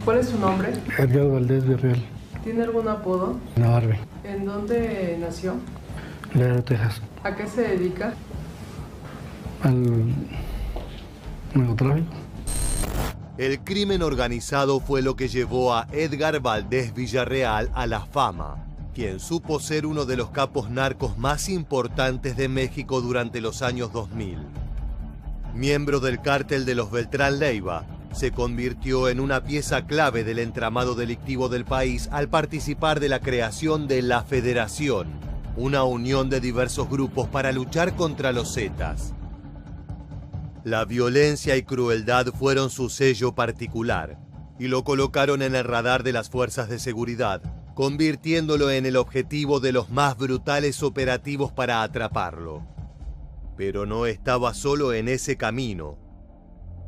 ¿Cuál es su nombre? Edgar Valdés Villarreal. ¿Tiene algún apodo? La Barbie. ¿En dónde nació? Laredo, Texas. ¿A qué se dedica? Al narcotráfico. El crimen organizado fue lo que llevó a Edgar Valdés Villarreal a la fama, quien supo ser uno de los capos narcos más importantes de México durante los años 2000. Miembro del cártel de los Beltrán Leiva, se convirtió en una pieza clave del entramado delictivo del país al participar de la creación de La Federación, una unión de diversos grupos para luchar contra los Zetas. La violencia y crueldad fueron su sello particular y lo colocaron en el radar de las fuerzas de seguridad, convirtiéndolo en el objetivo de los más brutales operativos para atraparlo. Pero no estaba solo en ese camino.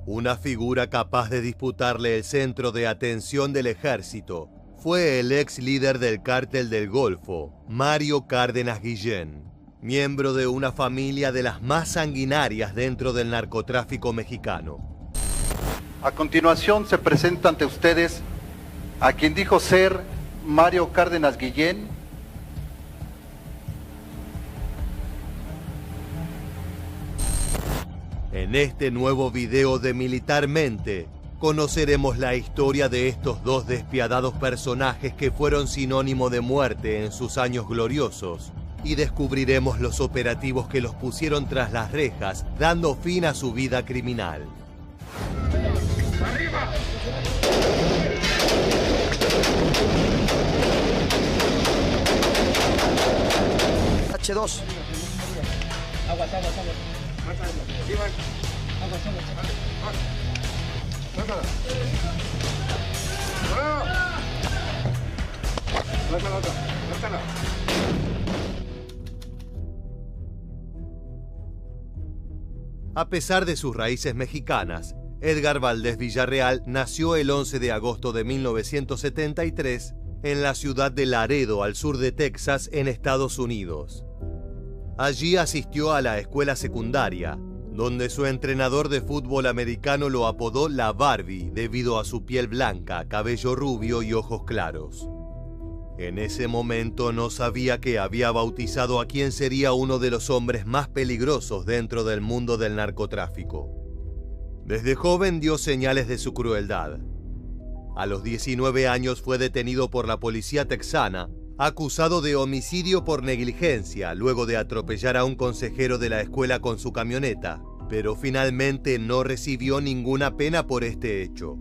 Una figura capaz de disputarle el centro de atención del ejército fue el ex líder del Cártel del Golfo, Mario Cárdenas Guillén, miembro de una familia de las más sanguinarias dentro del narcotráfico mexicano. A continuación se presenta ante ustedes a quien dijo ser Mario Cárdenas Guillén, En este nuevo video de Militarmente, conoceremos la historia de estos dos despiadados personajes que fueron sinónimo de muerte en sus años gloriosos, y descubriremos los operativos que los pusieron tras las rejas, dando fin a su vida criminal. ¡Arriba! H2. Aguas. Sí, van. Aguas. Suéltala. A pesar de sus raíces mexicanas, Edgar Valdés Villarreal nació el 11 de agosto de 1973 en la ciudad de Laredo, al sur de Texas, en Estados Unidos. Allí asistió a la escuela secundaria, donde su entrenador de fútbol americano lo apodó La Barbie debido a su piel blanca, cabello rubio y ojos claros. En ese momento no sabía que había bautizado a quien sería uno de los hombres más peligrosos dentro del mundo del narcotráfico. Desde joven dio señales de su crueldad. A los 19 años fue detenido por la policía texana, acusado de homicidio por negligencia luego de atropellar a un consejero de la escuela con su camioneta, pero finalmente no recibió ninguna pena por este hecho.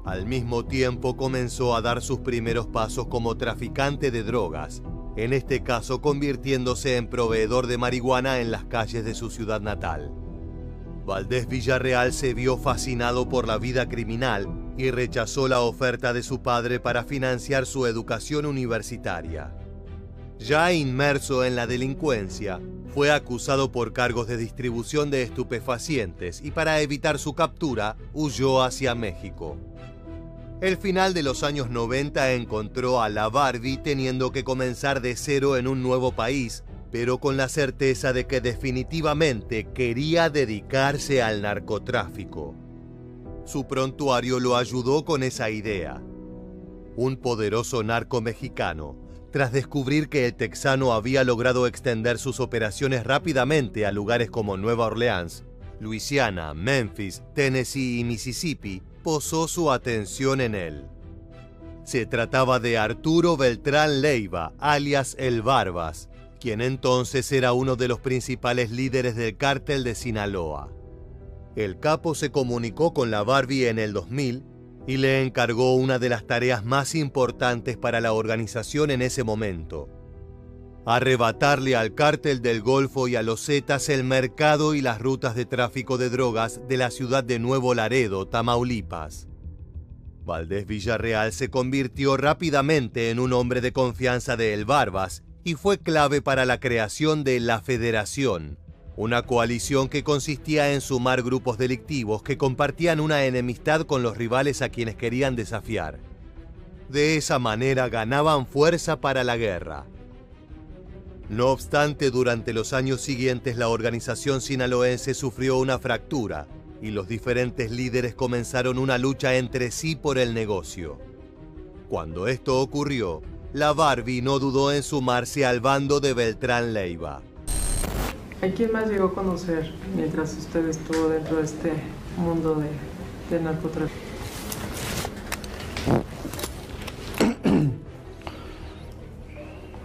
Al mismo tiempo comenzó a dar sus primeros pasos como traficante de drogas, en este caso convirtiéndose en proveedor de marihuana en las calles de su ciudad natal. Valdés Villarreal se vio fascinado por la vida criminal y rechazó la oferta de su padre para financiar su educación universitaria. Ya inmerso en la delincuencia, fue acusado por cargos de distribución de estupefacientes y para evitar su captura, huyó hacia México. El final de los años 90 encontró a la Barbie teniendo que comenzar de cero en un nuevo país, pero con la certeza de que definitivamente quería dedicarse al narcotráfico. Su prontuario lo ayudó con esa idea. Un poderoso narco mexicano, tras descubrir que el texano había logrado extender sus operaciones rápidamente a lugares como Nueva Orleans, Luisiana, Memphis, Tennessee y Mississippi, posó su atención en él. Se trataba de Arturo Beltrán Leiva, alias El Barbas, quien entonces era uno de los principales líderes del cártel de Sinaloa. El capo se comunicó con la Barbie en el 2000 y le encargó una de las tareas más importantes para la organización en ese momento: arrebatarle al cártel del Golfo y a los Zetas el mercado y las rutas de tráfico de drogas de la ciudad de Nuevo Laredo, Tamaulipas. Valdés Villarreal se convirtió rápidamente en un hombre de confianza de El Barbas y fue clave para la creación de La Federación, una coalición que consistía en sumar grupos delictivos que compartían una enemistad con los rivales a quienes querían desafiar. De esa manera ganaban fuerza para la guerra. No obstante, durante los años siguientes la organización sinaloense sufrió una fractura, y los diferentes líderes comenzaron una lucha entre sí por el negocio. Cuando esto ocurrió, la Barbie no dudó en sumarse al bando de Beltrán Leiva. ¿A quién más llegó a conocer mientras usted estuvo dentro de este mundo de narcotráfico?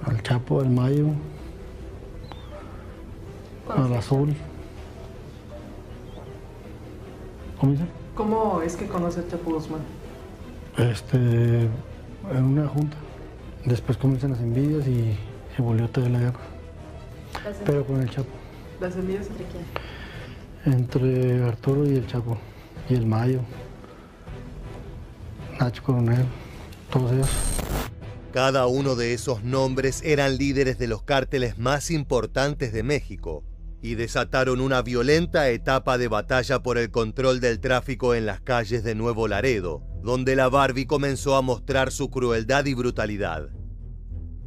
Al Chapo, al Mayo, al Azul. ¿Cómo dice? ¿Cómo es que conoce a Chapo Guzmán? En una junta. Después comienzan las envidias y se volvió toda la guerra. Pero con el Chapo. ¿Las envidias entre quién? Entre Arturo y el Chapo. Y el Mayo. Nacho Coronel. Todos ellos. Cada uno de esos nombres eran líderes de los cárteles más importantes de México y desataron una violenta etapa de batalla por el control del tráfico en las calles de Nuevo Laredo, donde la Barbie comenzó a mostrar su crueldad y brutalidad.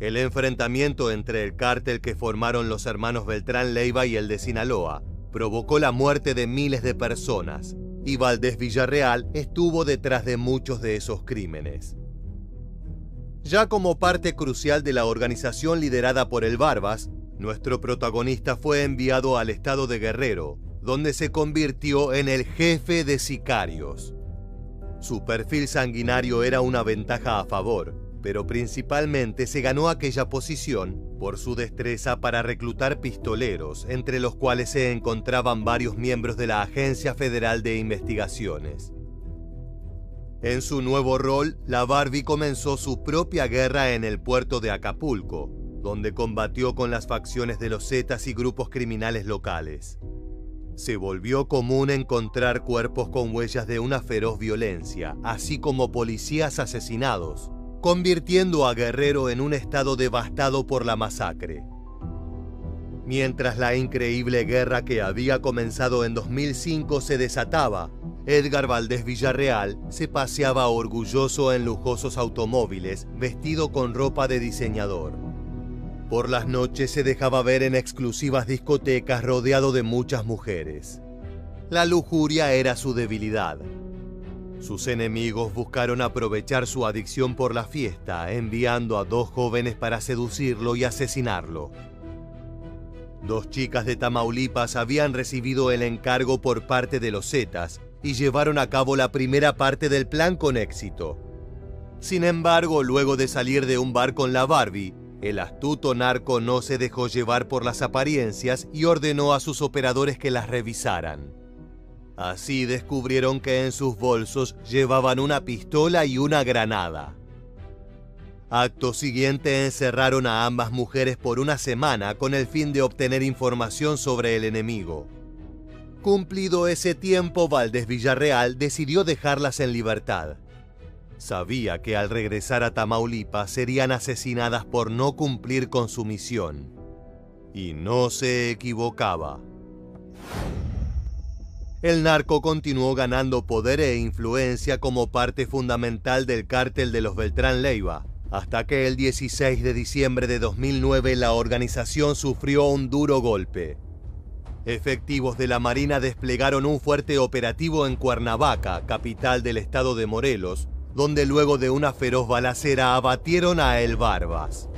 El enfrentamiento entre el cártel que formaron los hermanos Beltrán Leiva y el de Sinaloa provocó la muerte de miles de personas, y Valdés Villarreal estuvo detrás de muchos de esos crímenes. Ya como parte crucial de la organización liderada por el Barbas, nuestro protagonista fue enviado al estado de Guerrero, donde se convirtió en el jefe de sicarios. Su perfil sanguinario era una ventaja a favor, pero principalmente se ganó aquella posición por su destreza para reclutar pistoleros, entre los cuales se encontraban varios miembros de la Agencia Federal de Investigaciones. En su nuevo rol, la Barbie comenzó su propia guerra en el puerto de Acapulco, donde combatió con las facciones de los Zetas y grupos criminales locales. Se volvió común encontrar cuerpos con huellas de una feroz violencia, así como policías asesinados, convirtiendo a Guerrero en un estado devastado por la masacre. Mientras la increíble guerra que había comenzado en 2005 se desataba, Edgar Valdés Villarreal se paseaba orgulloso en lujosos automóviles, vestido con ropa de diseñador. Por las noches se dejaba ver en exclusivas discotecas rodeado de muchas mujeres. La lujuria era su debilidad. Sus enemigos buscaron aprovechar su adicción por la fiesta, enviando a 2 jóvenes para seducirlo y asesinarlo. 2 chicas de Tamaulipas habían recibido el encargo por parte de los Zetas y llevaron a cabo la primera parte del plan con éxito. Sin embargo, luego de salir de un bar con la Barbie, el astuto narco no se dejó llevar por las apariencias y ordenó a sus operadores que las revisaran. Así descubrieron que en sus bolsos llevaban una pistola y una granada. Acto siguiente encerraron a ambas mujeres por una semana con el fin de obtener información sobre el enemigo. Cumplido ese tiempo, Valdés Villarreal decidió dejarlas en libertad. Sabía que al regresar a Tamaulipas serían asesinadas por no cumplir con su misión. Y no se equivocaba. El narco continuó ganando poder e influencia como parte fundamental del cártel de los Beltrán Leiva, hasta que el 16 de diciembre de 2009 la organización sufrió un duro golpe. Efectivos de la Marina desplegaron un fuerte operativo en Cuernavaca, capital del estado de Morelos, donde luego de una feroz balacera abatieron a El Barbas.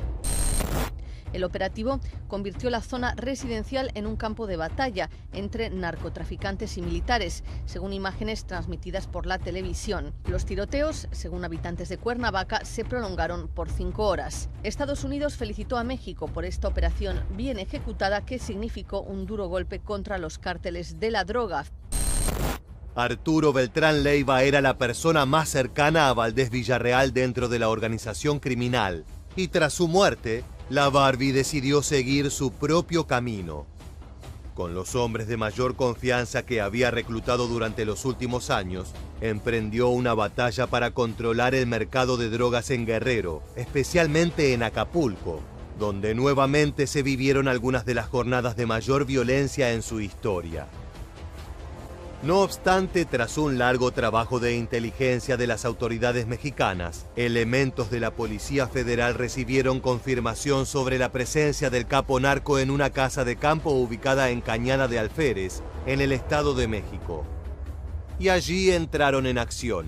El operativo convirtió la zona residencial en un campo de batalla entre narcotraficantes y militares, según imágenes transmitidas por la televisión. Los tiroteos, según habitantes de Cuernavaca, se prolongaron por 5 horas. Estados Unidos felicitó a México por esta operación bien ejecutada que significó un duro golpe contra los cárteles de la droga. Arturo Beltrán Leiva era la persona más cercana a Valdés Villarreal dentro de la organización criminal, y tras su muerte, la Barbie decidió seguir su propio camino. Con los hombres de mayor confianza que había reclutado durante los últimos años, emprendió una batalla para controlar el mercado de drogas en Guerrero, especialmente en Acapulco, donde nuevamente se vivieron algunas de las jornadas de mayor violencia en su historia. No obstante, tras un largo trabajo de inteligencia de las autoridades mexicanas, elementos de la Policía Federal recibieron confirmación sobre la presencia del capo narco en una casa de campo ubicada en Cañada de Alférez, en el Estado de México. y allí entraron en acción.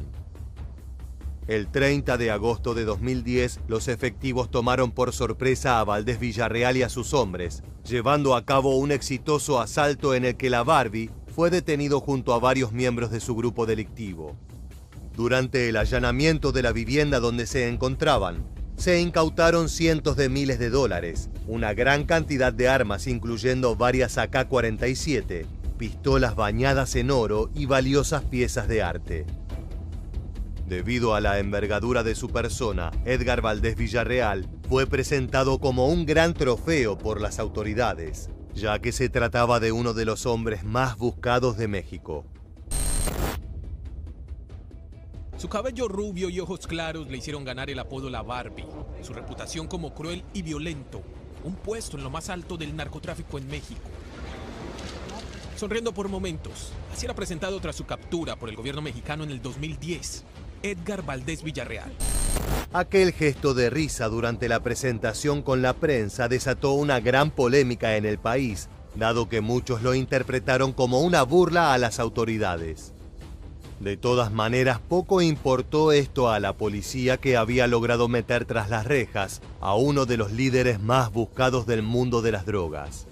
El 30 de agosto de 2010, los efectivos tomaron por sorpresa a Valdés Villarreal y a sus hombres, llevando a cabo un exitoso asalto en el que la Barbie fue detenido junto a varios miembros de su grupo delictivo. Durante el allanamiento de la vivienda donde se encontraban, se incautaron cientos de miles de dólares, una gran cantidad de armas incluyendo varias AK-47, pistolas bañadas en oro y valiosas piezas de arte. Debido a la envergadura de su persona, Edgar Valdés Villarreal fue presentado como un gran trofeo por las autoridades, ya que se trataba de uno de los hombres más buscados de México. Su cabello rubio y ojos claros le hicieron ganar el apodo La Barbie, su reputación como cruel y violento, un puesto en lo más alto del narcotráfico en México. Sonriendo por momentos, así era presentado tras su captura por el gobierno mexicano en el 2010, Edgar Valdés Villarreal. Aquel gesto de risa durante la presentación con la prensa desató una gran polémica en el país, dado que muchos lo interpretaron como una burla a las autoridades. De todas maneras, poco importó esto a la policía, que había logrado meter tras las rejas a uno de los líderes más buscados del mundo de las drogas.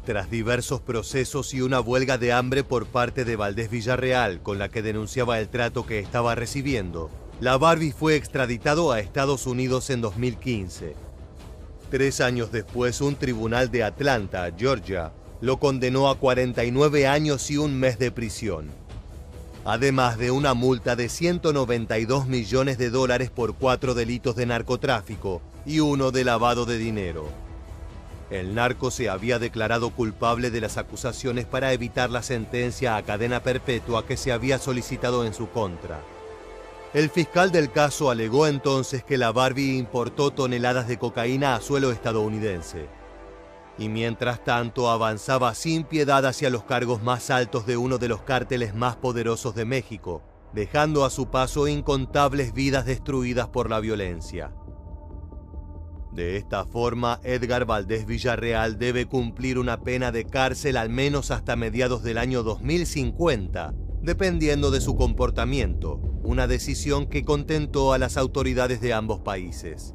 Tras diversos procesos y una huelga de hambre por parte de Valdés Villarreal, con la que denunciaba el trato que estaba recibiendo, la Barbie fue extraditado a Estados Unidos en 2015. 3 años después, un tribunal de Atlanta, Georgia, lo condenó a 49 años y 1 mes de prisión, además de una multa de $192 millones por 4 delitos de narcotráfico y 1 de lavado de dinero. El narco se había declarado culpable de las acusaciones para evitar la sentencia a cadena perpetua que se había solicitado en su contra. El fiscal del caso alegó entonces que la Barbie importó toneladas de cocaína a suelo estadounidense, y mientras tanto avanzaba sin piedad hacia los cargos más altos de uno de los cárteles más poderosos de México, dejando a su paso incontables vidas destruidas por la violencia. De esta forma, Edgar Valdés Villarreal debe cumplir una pena de cárcel al menos hasta mediados del año 2050, dependiendo de su comportamiento, una decisión que contentó a las autoridades de ambos países.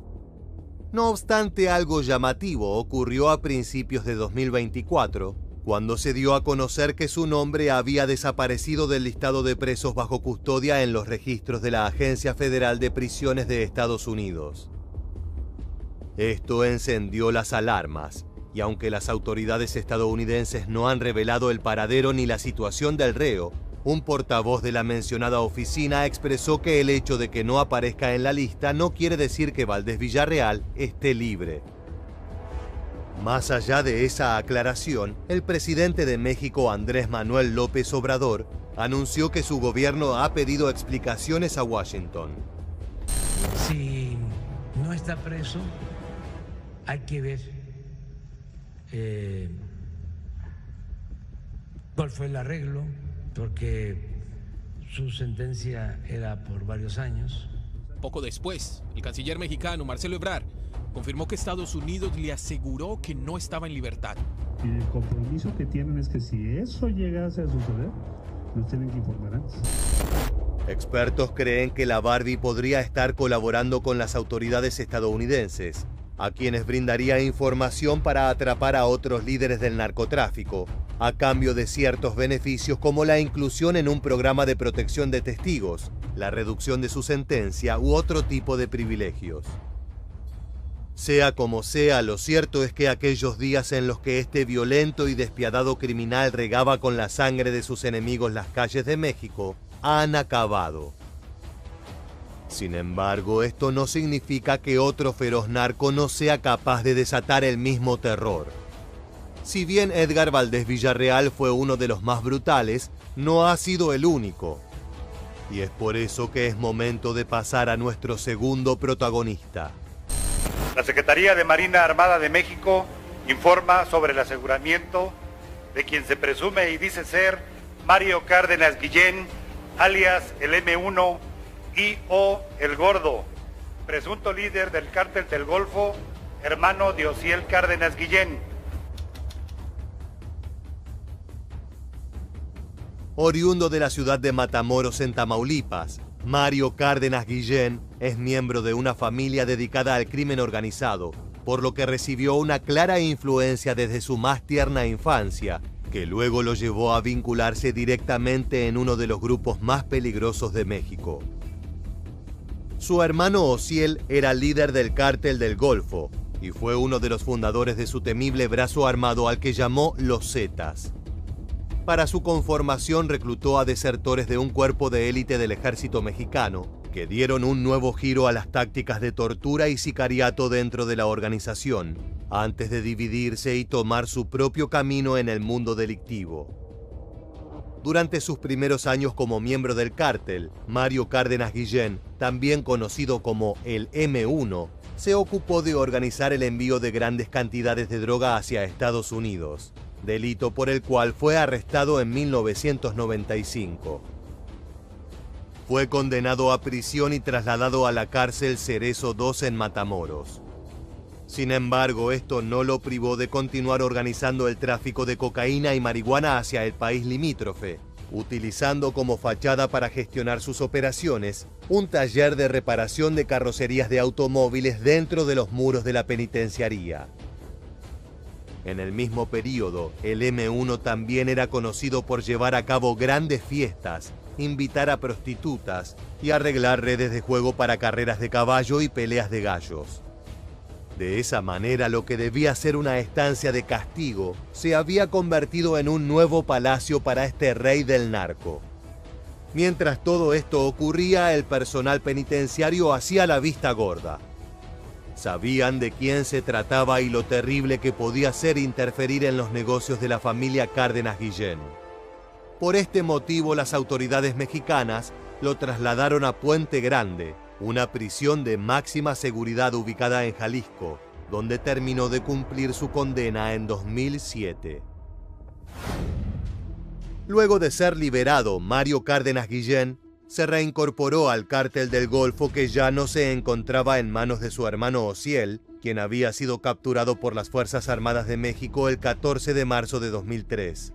No obstante, algo llamativo ocurrió a principios de 2024, cuando se dio a conocer que su nombre había desaparecido del listado de presos bajo custodia en los registros de la Agencia Federal de Prisiones de Estados Unidos. Esto encendió las alarmas, y aunque las autoridades estadounidenses no han revelado el paradero ni la situación del reo, un portavoz de la mencionada oficina expresó que el hecho de que no aparezca en la lista no quiere decir que Valdés Villarreal esté libre. Más allá de esa aclaración, el presidente de México, Andrés Manuel López Obrador, anunció que su gobierno ha pedido explicaciones a Washington. Si no está preso, hay que ver cuál fue el arreglo, porque su sentencia era por varios años. Poco después, el canciller mexicano Marcelo Ebrard confirmó que Estados Unidos le aseguró que no estaba en libertad. Y el compromiso que tienen es que si eso llegase a suceder, nos tienen que informar antes. Expertos creen que la Barbie podría estar colaborando con las autoridades estadounidenses, a quienes brindaría información para atrapar a otros líderes del narcotráfico, a cambio de ciertos beneficios como la inclusión en un programa de protección de testigos, la reducción de su sentencia u otro tipo de privilegios. Sea como sea, lo cierto es que aquellos días en los que este violento y despiadado criminal regaba con la sangre de sus enemigos las calles de México han acabado. Sin embargo, esto no significa que otro feroz narco no sea capaz de desatar el mismo terror. Si bien Edgar Valdés Villarreal fue uno de los más brutales, no ha sido el único. Y es por eso que es momento de pasar a nuestro segundo protagonista. La Secretaría de Marina Armada de México informa sobre el aseguramiento de quien se presume y dice ser Mario Cárdenas Guillén, alias el M1 y o El Gordo, presunto líder del Cártel del Golfo, hermano de Osiel Cárdenas Guillén. Oriundo de la ciudad de Matamoros en Tamaulipas, Mario Cárdenas Guillén es miembro de una familia dedicada al crimen organizado, por lo que recibió una clara influencia desde su más tierna infancia, que luego lo llevó a vincularse directamente en uno de los grupos más peligrosos de México. Su hermano Osiel era líder del Cártel del Golfo y fue uno de los fundadores de su temible brazo armado al que llamó Los Zetas. Para su conformación reclutó a desertores de un cuerpo de élite del ejército mexicano, que dieron un nuevo giro a las tácticas de tortura y sicariato dentro de la organización, antes de dividirse y tomar su propio camino en el mundo delictivo. Durante sus primeros años como miembro del cártel, Mario Cárdenas Guillén, también conocido como el M1, se ocupó de organizar el envío de grandes cantidades de droga hacia Estados Unidos, delito por el cual fue arrestado en 1995. Fue condenado a prisión y trasladado a la cárcel Cerezo II en Matamoros. Sin embargo, esto no lo privó de continuar organizando el tráfico de cocaína y marihuana hacia el país limítrofe, utilizando como fachada para gestionar sus operaciones un taller de reparación de carrocerías de automóviles dentro de los muros de la penitenciaría. En el mismo periodo, el M1 también era conocido por llevar a cabo grandes fiestas, invitar a prostitutas y arreglar redes de juego para carreras de caballo y peleas de gallos. De esa manera, lo que debía ser una estancia de castigo se había convertido en un nuevo palacio para este rey del narco. Mientras todo esto ocurría, el personal penitenciario hacía la vista gorda. Sabían de quién se trataba y lo terrible que podía ser interferir en los negocios de la familia Cárdenas Guillén. Por este motivo, las autoridades mexicanas lo trasladaron a Puente Grande, una prisión de máxima seguridad ubicada en Jalisco, donde terminó de cumplir su condena en 2007. Luego de ser liberado, Mario Cárdenas Guillén se reincorporó al Cártel del Golfo, que ya no se encontraba en manos de su hermano Osiel, quien había sido capturado por las Fuerzas Armadas de México el 14 de marzo de 2003.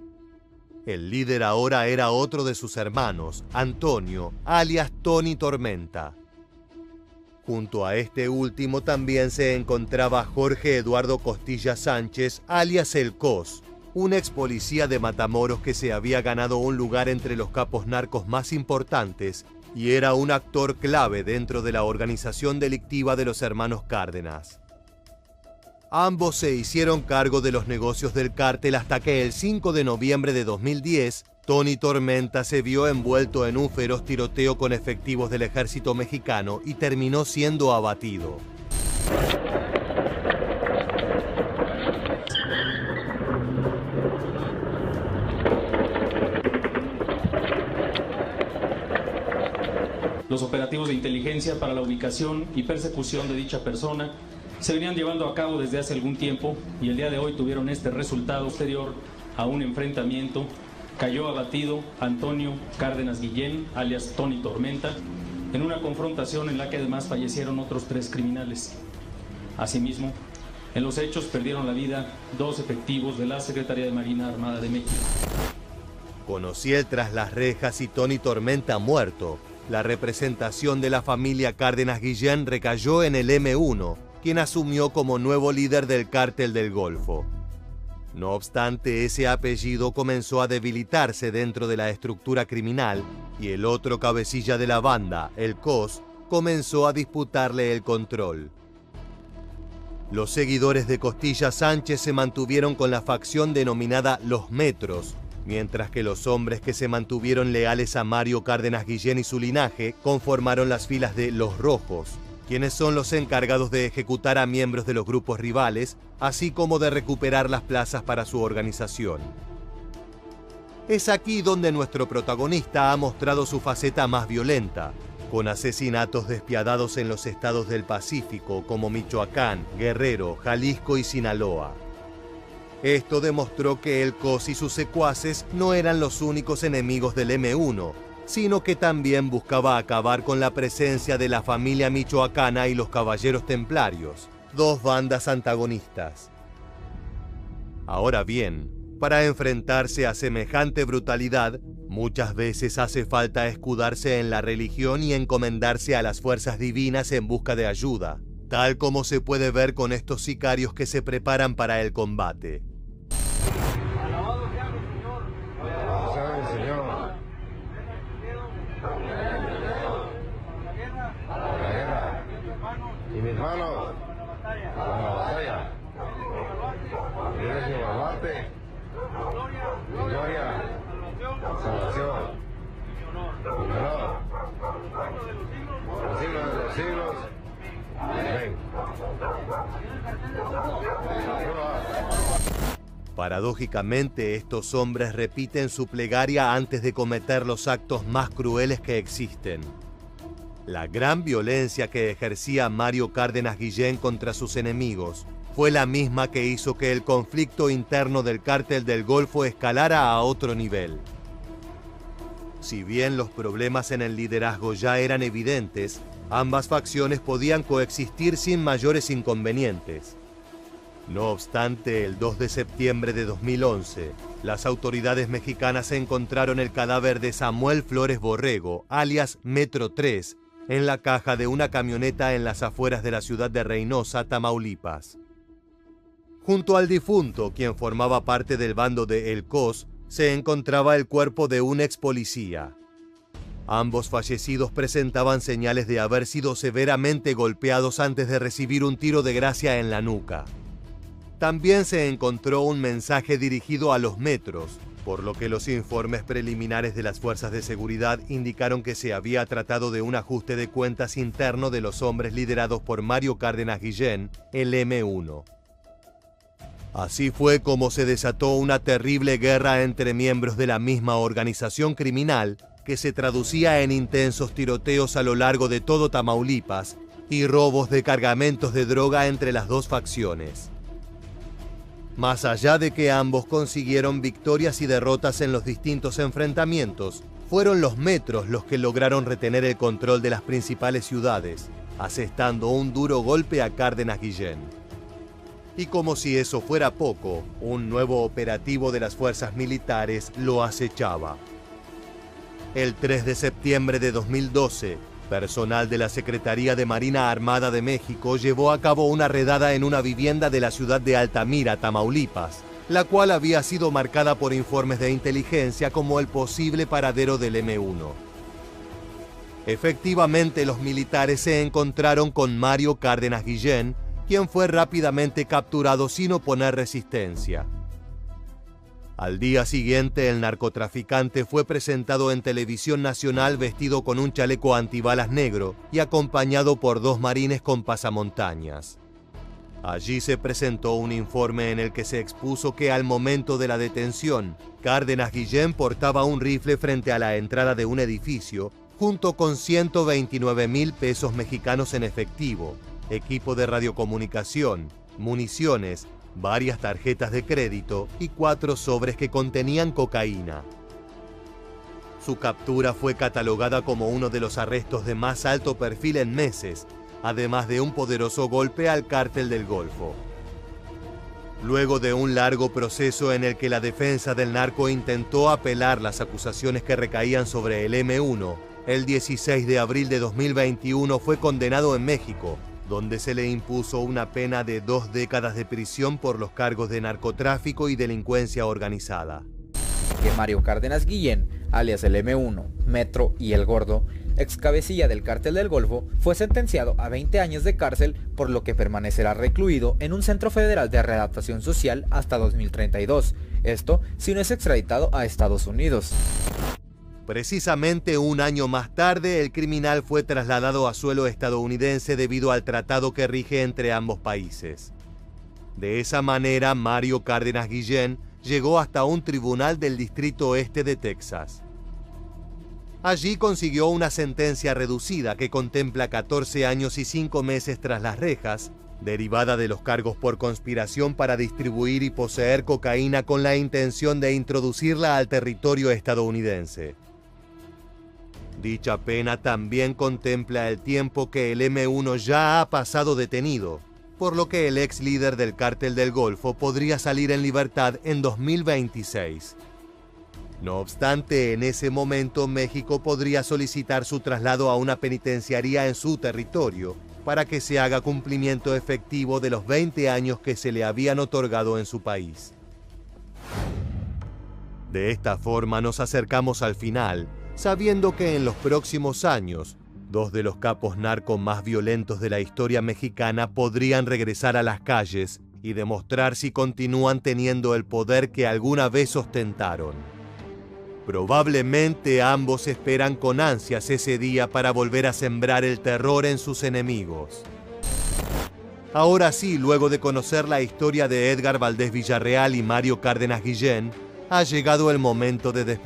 El líder ahora era otro de sus hermanos, Antonio, alias Tony Tormenta. Junto a este último también se encontraba Jorge Eduardo Costilla Sánchez, alias El Cos, un ex policía de Matamoros que se había ganado un lugar entre los capos narcos más importantes y era un actor clave dentro de la organización delictiva de los hermanos Cárdenas. Ambos se hicieron cargo de los negocios del cártel hasta que el 5 de noviembre de 2010, Tony Tormenta se vio envuelto en un feroz tiroteo con efectivos del ejército mexicano y terminó siendo abatido. Los operativos de inteligencia para la ubicación y persecución de dicha persona se venían llevando a cabo desde hace algún tiempo y el día de hoy tuvieron este resultado posterior a un enfrentamiento. Cayó abatido Antonio Cárdenas Guillén, alias Tony Tormenta, en una confrontación en la que además fallecieron otros 3 criminales. Asimismo, en los hechos perdieron la vida 2 efectivos de la Secretaría de Marina Armada de México. Con Osiel tras las rejas y Tony Tormenta muerto, la representación de la familia Cárdenas Guillén recayó en el M1, quien asumió como nuevo líder del Cártel del Golfo. No obstante, ese apellido comenzó a debilitarse dentro de la estructura criminal y el otro cabecilla de la banda, el Cos, comenzó a disputarle el control. Los seguidores de Costilla Sánchez se mantuvieron con la facción denominada Los Metros, mientras que los hombres que se mantuvieron leales a Mario Cárdenas Guillén y su linaje conformaron las filas de Los Rojos, quienes son los encargados de ejecutar a miembros de los grupos rivales, así como de recuperar las plazas para su organización. Es aquí donde nuestro protagonista ha mostrado su faceta más violenta, con asesinatos despiadados en los estados del Pacífico como Michoacán, Guerrero, Jalisco y Sinaloa. Esto demostró que el Cos y sus secuaces no eran los únicos enemigos del M1, sino que también buscaba acabar con la presencia de la familia michoacana y los Caballeros Templarios, 2 bandas antagonistas. Ahora bien, Para enfrentarse a semejante brutalidad, muchas veces hace falta escudarse en la religión y encomendarse a las fuerzas divinas en busca de ayuda, tal como se puede ver con estos sicarios que se preparan para el combate. Y mis manos a la batalla. Iglesia baluarte, gloria, salvación, y honor, por los siglos de los siglos. Amén. Paradójicamente, estos hombres repiten su plegaria antes de cometer los actos más crueles que existen. La gran violencia que ejercía Mario Cárdenas Guillén contra sus enemigos fue la misma que hizo que el conflicto interno del Cártel del Golfo escalara a otro nivel. Si bien los problemas en el liderazgo ya eran evidentes, ambas facciones podían coexistir sin mayores inconvenientes. No obstante, el 2 de septiembre de 2011, las autoridades mexicanas encontraron el cadáver de Samuel Flores Borrego, alias Metro 3, en la caja de una camioneta en las afueras de la ciudad de Reynosa, Tamaulipas. Junto al difunto, quien formaba parte del bando de El Cos, se encontraba el cuerpo de un ex policía. Ambos fallecidos presentaban señales de haber sido severamente golpeados antes de recibir un tiro de gracia en la nuca. También se encontró un mensaje dirigido a los metros, por lo que los informes preliminares de las fuerzas de seguridad indicaron que se había tratado de un ajuste de cuentas interno de los hombres liderados por Mario Cárdenas Guillén, el M1. Así fue como se desató una terrible guerra entre miembros de la misma organización criminal, que se traducía en intensos tiroteos a lo largo de todo Tamaulipas y robos de cargamentos de droga entre las dos facciones. Más allá de que ambos consiguieron victorias y derrotas en los distintos enfrentamientos, fueron los metros los que lograron retener el control de las principales ciudades, asestando un duro golpe a Cárdenas Guillén. Y como si eso fuera poco, un nuevo operativo de las fuerzas militares lo acechaba. El 3 de septiembre de 2012, personal de la Secretaría de Marina Armada de México llevó a cabo una redada en una vivienda de la ciudad de Altamira, Tamaulipas, la cual había sido marcada por informes de inteligencia como el posible paradero del M1. Efectivamente, los militares se encontraron con Mario Cárdenas Guillén, quien fue rápidamente capturado sin oponer resistencia. Al día siguiente, el narcotraficante fue presentado en televisión nacional vestido con un chaleco antibalas negro y acompañado por dos marines con pasamontañas. Allí se presentó un informe en el que se expuso que al momento de la detención, Cárdenas Guillén portaba un rifle frente a la entrada de un edificio, junto con 129,000 pesos mexicanos en efectivo, equipo de radiocomunicación, municiones, varias tarjetas de crédito y 4 sobres que contenían cocaína. Su captura fue catalogada como uno de los arrestos de más alto perfil en meses, además de un poderoso golpe al Cártel del Golfo. Luego de un largo proceso en el que la defensa del narco intentó apelar las acusaciones que recaían sobre el M1, el 16 de abril de 2021 fue condenado en México, donde se le impuso una pena de 2 décadas de prisión por los cargos de narcotráfico y delincuencia organizada. Que Mario Cárdenas Guillén, alias el M1, Metro y El Gordo, ex cabecilla del Cártel del Golfo, fue sentenciado a 20 años de cárcel, por lo que permanecerá recluido en un centro federal de readaptación social hasta 2032, esto si no es extraditado a Estados Unidos. Precisamente un año más tarde, el criminal fue trasladado a suelo estadounidense debido al tratado que rige entre ambos países. De esa manera, Mario Cárdenas Guillén llegó hasta un tribunal del Distrito Este de Texas. Allí consiguió una sentencia reducida que contempla 14 años y 5 meses tras las rejas, derivada de los cargos por conspiración para distribuir y poseer cocaína con la intención de introducirla al territorio estadounidense. Dicha pena también contempla el tiempo que el M1 ya ha pasado detenido, por lo que el ex líder del Cártel del Golfo podría salir en libertad en 2026. No obstante, en ese momento México podría solicitar su traslado a una penitenciaría en su territorio para que se haga cumplimiento efectivo de los 20 años que se le habían otorgado en su país. De esta forma nos acercamos al final, sabiendo que en los próximos años, dos de los capos narco más violentos de la historia mexicana podrían regresar a las calles y demostrar si continúan teniendo el poder que alguna vez ostentaron. Probablemente ambos esperan con ansias ese día para volver a sembrar el terror en sus enemigos. Ahora sí, luego de conocer la historia de Edgar Valdés Villarreal y Mario Cárdenas Guillén, ha llegado el momento de despedir.